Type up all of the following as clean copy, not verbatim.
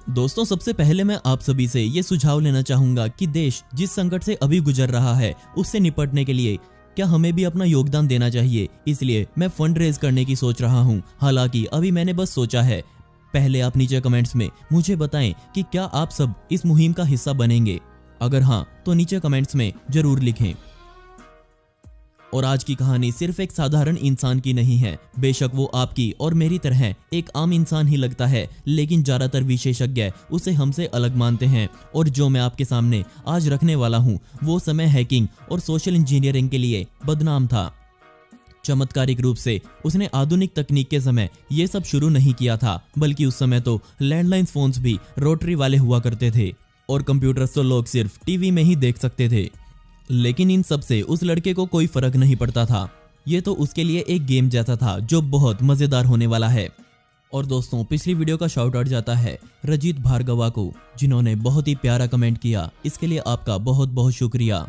दोस्तों, सबसे पहले मैं आप सभी से ये सुझाव लेना चाहूंगा कि देश जिस संकट से अभी गुजर रहा है उससे निपटने के लिए क्या हमें भी अपना योगदान देना चाहिए। इसलिए मैं फंड रेज करने की सोच रहा हूँ। हालांकि अभी मैंने बस सोचा है। पहले आप नीचे कमेंट्स में मुझे बताएं कि क्या आप सब इस मुहिम का हिस्सा बनेंगे। अगर हाँ तो नीचे कमेंट्स में जरूर लिखें। और आज की कहानी सिर्फ एक साधारण इंसान की नहीं है। बेशक वो आपकी और मेरी तरह एक आम इंसान ही लगता है, लेकिन ज्यादातर विशेषज्ञ उसे हमसे अलग मानते हैं। और जो मैं आपके सामने आज रखने वाला हूँ वो समय हैकिंग और सोशल इंजीनियरिंग के लिए बदनाम था। चमत्कारिक रूप से उसने आधुनिक तकनीक के समय ये सब शुरू नहीं किया था, बल्कि उस समय तो लैंडलाइन फोन्स भी रोटरी वाले हुआ करते थे और कंप्यूटर्स तो लोग सिर्फ टीवी में ही देख सकते थे। लेकिन इन सब से उस लड़के को कोई फर्क नहीं पड़ता था। ये तो उसके लिए एक गेम जैसा था जो बहुत मजेदार होने वाला है। और दोस्तों, पिछली वीडियो का शाउट आउट जाता है रजित भार्गवा को, जिन्होंने बहुत ही प्यारा कमेंट किया। इसके लिए आपका बहुत बहुत शुक्रिया।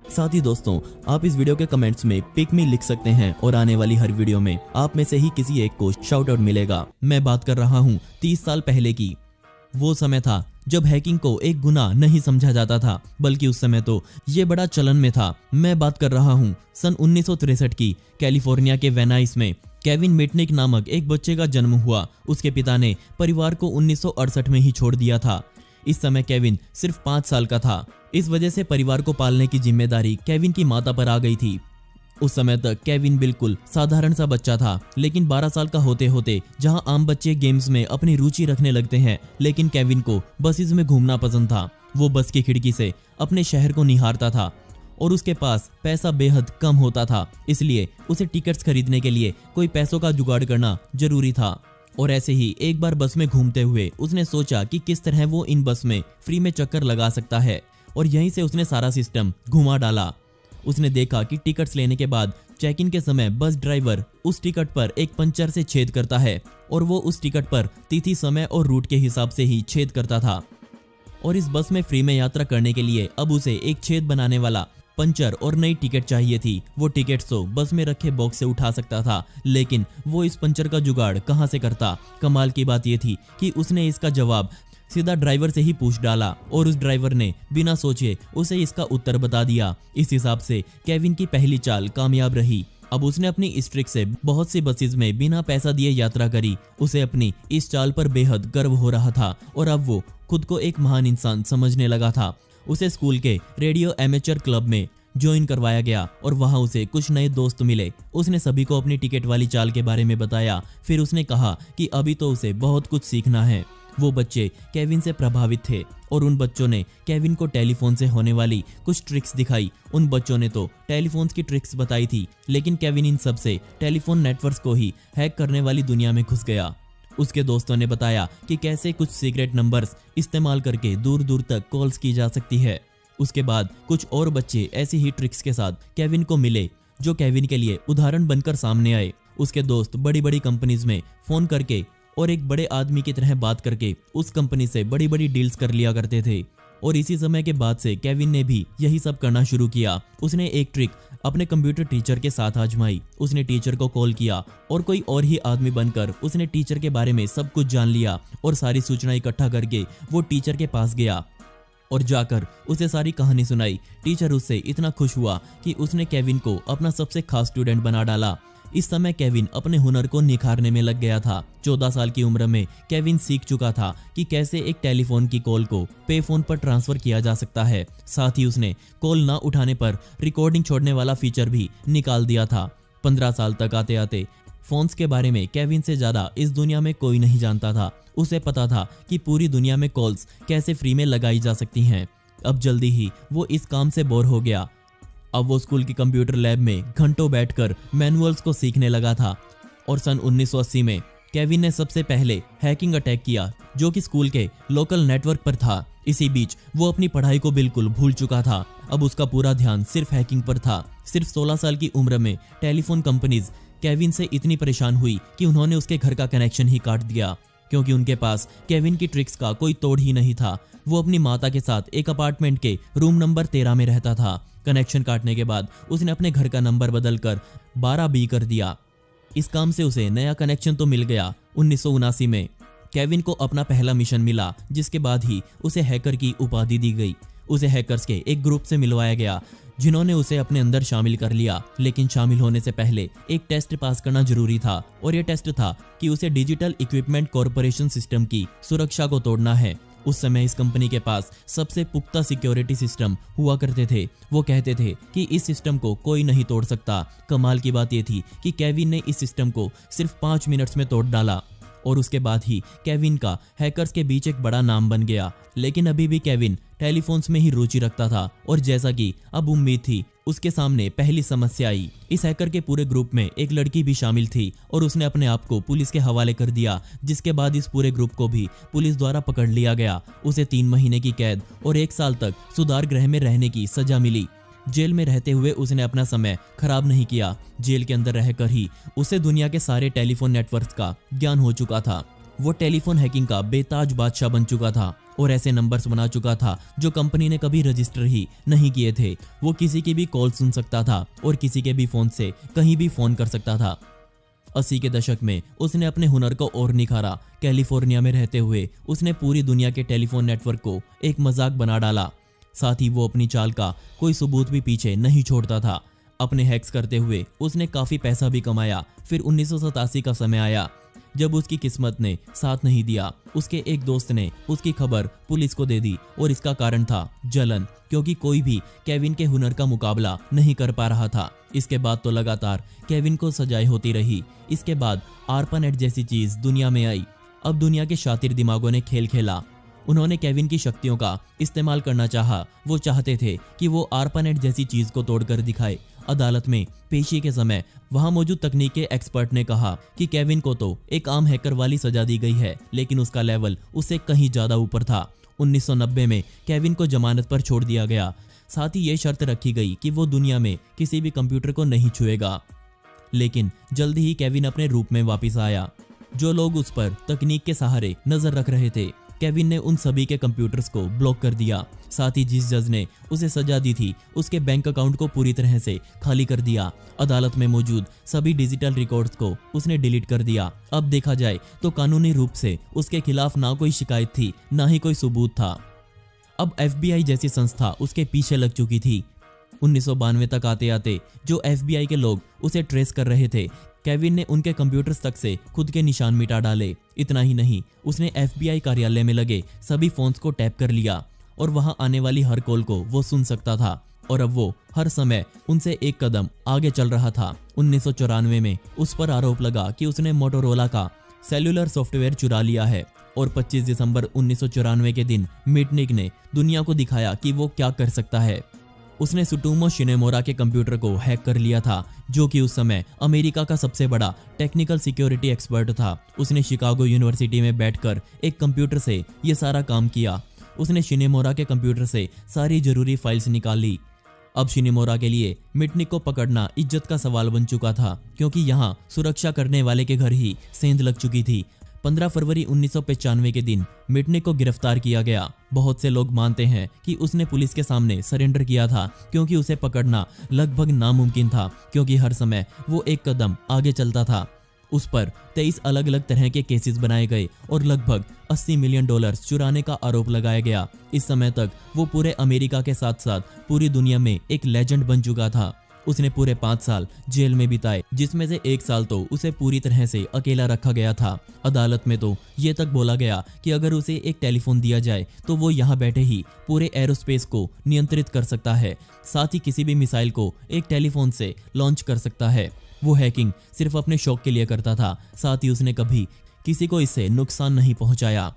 साथ ही दोस्तों, आप इस वीडियो के कमेंट्स में पिक मी लिख सकते हैं और आने वाली हर वीडियो में आप में से ही किसी एक को शाउट आउट मिलेगा। मैं बात कर रहा हूँ 30 साल पहले की। वो समय था जब हैकिंग को एक गुनाह नहीं समझा जाता था, बल्कि उस समय तो ये बड़ा चलन में था। मैं बात कर रहा हूँ सन 1963 की। कैलिफोर्निया के वेनाइस में केविन मिटनिक नामक एक बच्चे का जन्म हुआ। उसके पिता ने परिवार को 1968 में ही छोड़ दिया था। इस समय केविन सिर्फ 5 साल का था। इस वजह से परिवार को पालने की जिम्मेदारी केविन की माता पर आ गई थी। उस समय तक केविन बिल्कुल साधारण सा बच्चा था, लेकिन 12 साल का होते होते जहां आम बच्चे गेम्स में अपनी रुचि रखने लगते हैं, लेकिन केविन को बसेस में घूमना पसंद था। वो बस की खिड़की से अपने शहर को निहारता था और उसके पास पैसा बेहद कम होता था, इसलिए उसे टिकट्स खरीदने के लिए कोई पैसों का जुगाड़ करना जरूरी था। और ऐसे ही एक बार बस में घूमते हुए उसने सोचा कि किस तरह वो इन बस में फ्री में चक्कर लगा सकता है, और यहीं से उसने सारा सिस्टम घुमा डाला। उसने देखा कि टिकट्स लेने के बाद चेक इन के समय बस ड्राइवर उस टिकट पर एक पंचर से छेद करता है, और वो उस टिकट पर तिथि, समय और रूट के हिसाब से ही छेद करता था। और इस बस में फ्री में यात्रा करने के लिए अब उसे एक छेद बनाने वाला पंचर और नई टिकट चाहिए थी। वो टिकट तो बस में रखे बॉक्स से उठा सकता था, लेकिन वो इस पंचर का जुगाड़ कहाँ से करता। कमाल की बात यह थी कि उसने इसका जवाब सीधा ड्राइवर से ही पूछ डाला, और उस ड्राइवर ने बिना सोचे उसे इसका उत्तर बता दिया। इस हिसाब से केविन की पहली चाल कामयाब रही। अब उसने अपनी इस ट्रिक से बहुत सी बसेस में बिना पैसा दिए यात्रा करी। उसे अपनी इस चाल पर बेहद गर्व हो रहा था, और अब वो खुद को एक महान इंसान समझने लगा था। उसे स्कूल के रेडियो एमेचर क्लब में ज्वाइन करवाया गया, और वहां उसे कुछ नए दोस्त मिले। उसने सभी को अपनी टिकट वाली चाल के बारे में बताया। फिर उसने कहा कि अभी तो उसे बहुत कुछ सीखना है। वो बच्चे केविन से प्रभावित थे, और उन बच्चों ने केविन को टेलीफोन से होने वाली कुछ ट्रिक्स दिखाई। उन बच्चों ने तो टेलीफोन की ट्रिक्स बताई थी, लेकिन केविन इन सब से टेलीफोन नेटवर्क्स को ही हैक करने वाली दुनिया में घुस गया। उसके दोस्तों ने बताया कि कैसे कुछ सीक्रेट नंबर्स इस्तेमाल करके दूर दूर तक कॉल्स की जा सकती है। उसके बाद कुछ और बच्चे ऐसी ही ट्रिक्स के साथ केविन को मिले, जो केविन के लिए उदाहरण बनकर सामने आए। उसके दोस्त बड़ी बड़ी कंपनीज में फोन करके और एक बड़े आदमी की तरह बात करके उस कंपनी से बड़ी बड़ी डील्स कर लिया करते थे। और इसी समय के बाद से केविन ने भी यही सब करना शुरू किया। उसने एक ट्रिक अपने कंप्यूटर टीचर के साथ आजमाई। उसने टीचर को कॉल किया और कोई और ही आदमी बनकर उसने टीचर के बारे में सब कुछ जान लिया, और सारी सूचना इकट्ठा करके वो टीचर के पास गया और जाकर उसे सारी कहानी सुनाई। टीचर उससे इतना खुश हुआ कि उसने केविन को अपना सबसे खास स्टूडेंट बना डाला। इस समय केविन अपने हुनर को निखारने में लग गया था। 14 साल की उम्र में केविन सीख चुका था कि कैसे एक टेलीफोन की कॉल को पे फोन पर ट्रांसफर किया जा सकता है। साथ ही उसने कॉल ना उठाने पर रिकॉर्डिंग छोड़ने वाला फीचर भी निकाल दिया था। 15 साल तक आते आते फोन्स के बारे में केविन से ज्यादा इस दुनिया में कोई नहीं जानता था। उसे पता था कि पूरी दुनिया में कॉल्स कैसे फ्री में लगाई जा सकती हैं। अब जल्दी ही वो इस काम से बोर हो गया। अब वो स्कूल की कंप्यूटर लैब में घंटों बैठकर मैनुअल्स को सीखने लगा था। और सन 1980 में केविन ने सबसे पहले हैकिंग अटैक किया, जो कि स्कूल के लोकल नेटवर्क पर था। इसी बीच वो अपनी पढ़ाई को बिल्कुल भूल चुका था। अब उसका पूरा ध्यान सिर्फ हैकिंग पर था। सिर्फ 16 साल की उम्र में टेलीफोन कंपनीज केविन से इतनी परेशान हुई कि उन्होंने उसके घर का कनेक्शन ही काट दिया, क्योंकि उनके पास केविन की ट्रिक्स का कोई तोड़ ही नहीं था। वो अपनी माता के साथ एक अपार्टमेंट के रूम नंबर 13 में रहता था। कनेक्शन काटने के बाद उसने अपने घर का नंबर बदलकर 12B कर दिया। इस काम से उसे नया कनेक्शन तो मिल गया। 1979 में केविन को अपना पहला मिशन मिला, जिसके बाद ही उसे हैकर की उपाधि दी गई। उसे हैकर्स के एक ग्रुप से मिलवाया गया जिन्होंने उसे अपने अंदर शामिल कर लिया, लेकिन शामिल होने से पहले एक टेस्ट पास करना जरूरी था और यह टेस्ट था कि उसे डिजिटल इक्विपमेंट कॉरपोरेशन सिस्टम की सुरक्षा को तोड़ना है। उस समय इस कंपनी के पास सबसे पुख्ता सिक्योरिटी सिस्टम हुआ करते थे। वो कहते थे कि इस सिस्टम को कोई नहीं तोड़ सकता। कमाल की बात यह थी कि केविन ने इस सिस्टम को सिर्फ 5 मिनट्स में तोड़ डाला और उसके बाद ही केविन का हैकर्स के बीच एक बड़ा नाम बन गया। लेकिन अभी भी केविन टेलीफोन्स में ही रुचि रखता था और जैसा कि अब उम्मीद थी, उसके सामने पहली समस्या आई। इस हैकर के पूरे ग्रुप में एक लड़की भी शामिल थी और उसने अपने आप को पुलिस के हवाले कर दिया, जिसके बाद इस पूरे ग्रुप को भी पुलिस द्वारा पकड़ लिया गया। उसे 3 महीने की कैद और 1 साल तक सुधार गृह में रहने की सजा मिली। जेल में रहते हुए उसने अपना समय खराब नहीं किया। जेल के अंदर रहकर ही उसे दुनिया के सारे टेलीफोन नेटवर्क्स का ज्ञान हो चुका था। वो टेलीफोन हैकिंग का बेताज बादशाह बन चुका था और ऐसे नंबर्स बना चुका था जो कंपनी ने कभी रजिस्टर ही नहीं किए थे। वो किसी की भी कॉल सुन सकता था और किसी के भी फोन से कहीं भी फोन कर सकता था। 80 के दशक में उसने अपने हुनर को और निखारा। कैलिफोर्निया में रहते हुए उसने पूरी दुनिया के टेलीफोन नेटवर्क को एक मजाक बना डाला। साथ ही वो अपनी चाल का कोई सबूत भी पीछे नहीं छोड़ता था। अपने हैक्स करते हुए उसने काफी पैसा भी कमाया। फिर 1987 का समय आया जब उसकी किस्मत ने साथ नहीं दिया। उसके एक दोस्त ने उसकी खबर पुलिस को दे दी और इसका कारण था जलन, क्योंकि कोई भी केविन के हुनर का मुकाबला नहीं कर पा रहा था। इसके बाद तो लगातार केविन को सजाएं होती रही। इसके बाद आरपानेट जैसी चीज दुनिया में आई। अब दुनिया के शातिर दिमागों ने खेल खेला। उन्होंने केविन की शक्तियों का इस्तेमाल करना चाहा। वो चाहते थे कि वो आरपानेट जैसी चीज को तोड़कर दिखाए। अदालत में पेशी के समय वहां मौजूद तकनीक के एक्सपर्ट ने कहा कि केविन को तो एक आम हैकर वाली सजा दी गई है, लेकिन उसका लेवल उससे कहीं ज्यादा ऊपर था। 1990 में केविन को जमानत पर छोड़ दिया गया। साथ ही ये शर्त रखी गई कि वो दुनिया में किसी भी कंप्यूटर को नहीं छुएगा। लेकिन जल्दी ही केविन अपने रूप में वापस आया। जो लोग उस पर तकनीक के सहारे नजर रख रहे थे, केविन ने उन सभी के कंप्यूटर्स को ब्लॉक कर दिया। साथ ही जिस जज ने उसे सजा दी थी, उसके बैंक अकाउंट को पूरी तरह से खाली कर दिया। अदालत में मौजूद सभी डिजिटल रिकॉर्ड्स को उसने डिलीट कर दिया। अब देखा जाए तो कानूनी रूप से उसके खिलाफ ना कोई शिकायत थी, ना ही कोई सबूत था। अब FBI जैसी संस्था उसके पीछे लग चुकी थी। 1992 तक आते आते जो FBI के लोग उसे ट्रेस कर रहे थे, केविन ने उनके कंप्यूटर्स तक से खुद के निशान मिटा डाले। इतना ही नहीं, उसने FBI कार्यालय में लगे सभी फोन्स को टैप कर लिया और वहां आने वाली हर कॉल को वो सुन सकता था और अब वो हर समय उनसे एक कदम आगे चल रहा था। 1994 में उस पर आरोप लगा कि उसने मोटोरोला का सेल्युलर सॉफ्टवेयर चुरा लिया है और 25 दिसंबर 1994 के दिन मिटनिक ने दुनिया को दिखाया कि वो क्या कर सकता है। उसने सुटोमो शिनेमोरा के कंप्यूटर को हैक कर लिया था, जो कि उस समय अमेरिका का सबसे बड़ा टेक्निकल सिक्योरिटी एक्सपर्ट था। उसने शिकागो यूनिवर्सिटी में बैठकर एक कंप्यूटर से ये सारा काम किया। उसने शिनेमोरा के कंप्यूटर से सारी जरूरी फाइल्स निकाली। अब शिनेमोरा के लिए मिटनिक को पकड़ना इज्जत का सवाल बन चुका था, क्योंकि यहाँ सुरक्षा करने वाले के घर ही सेंध लग चुकी थी। 15 फरवरी 1995 के दिन मिटनिक को गिरफ्तार किया गया। बहुत से लोग मानते हैं कि उसने पुलिस के सामने सरेंडर किया था, क्योंकि उसे पकड़ना लगभग नामुमकिन था, क्योंकि हर समय वो एक कदम आगे चलता था। उस पर 23 अलग अलग तरह के केसेस बनाए गए और लगभग $80 मिलियन चुराने का आरोप लगाया गया। इस समय तक वो पूरे अमेरिका के साथ साथ पूरी दुनिया में एक लेजेंड बन चुका था। उसने पूरे 5 साल जेल में बिताए, जिसमें से 1 साल तो उसे पूरी तरह से अकेला रखा गया था। अदालत में तो ये तक बोला गया कि अगर उसे एक टेलीफोन दिया जाए तो वो यहाँ बैठे ही पूरे एरोस्पेस को नियंत्रित कर सकता है। साथ ही किसी भी मिसाइल को एक टेलीफोन से लॉन्च कर सकता है। वो हैकिंग सिर्फ अपने शौक के लिए करता था। साथ ही उसने कभी किसी को इससे नुकसान नहीं पहुंचाया।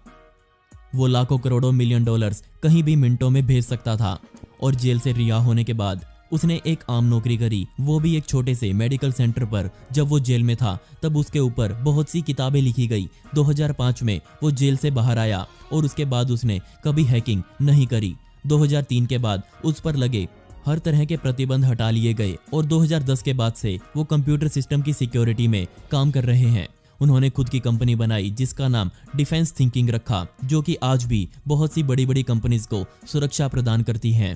वो लाखों करोड़ों मिलियन डॉलर्स कहीं भी मिनटों में भेज सकता था। और जेल से रिहा होने के बाद उसने एक आम नौकरी करी, वो भी एक छोटे से मेडिकल सेंटर पर। जब वो जेल में था तब उसके ऊपर बहुत सी किताबें लिखी गई। 2005 में वो जेल से बाहर आया और उसके बाद उसने कभी हैकिंग नहीं करी। 2003 के बाद उस पर लगे हर तरह के प्रतिबंध हटा लिए गए और 2010 के बाद से वो कंप्यूटर सिस्टम की सिक्योरिटी में काम कर रहे हैं। उन्होंने खुद की कंपनी बनाई जिसका नाम डिफेंस थिंकिंग रखा, जो कि आज भी बहुत सी बड़ी बड़ी कंपनीज को सुरक्षा प्रदान करती हैं।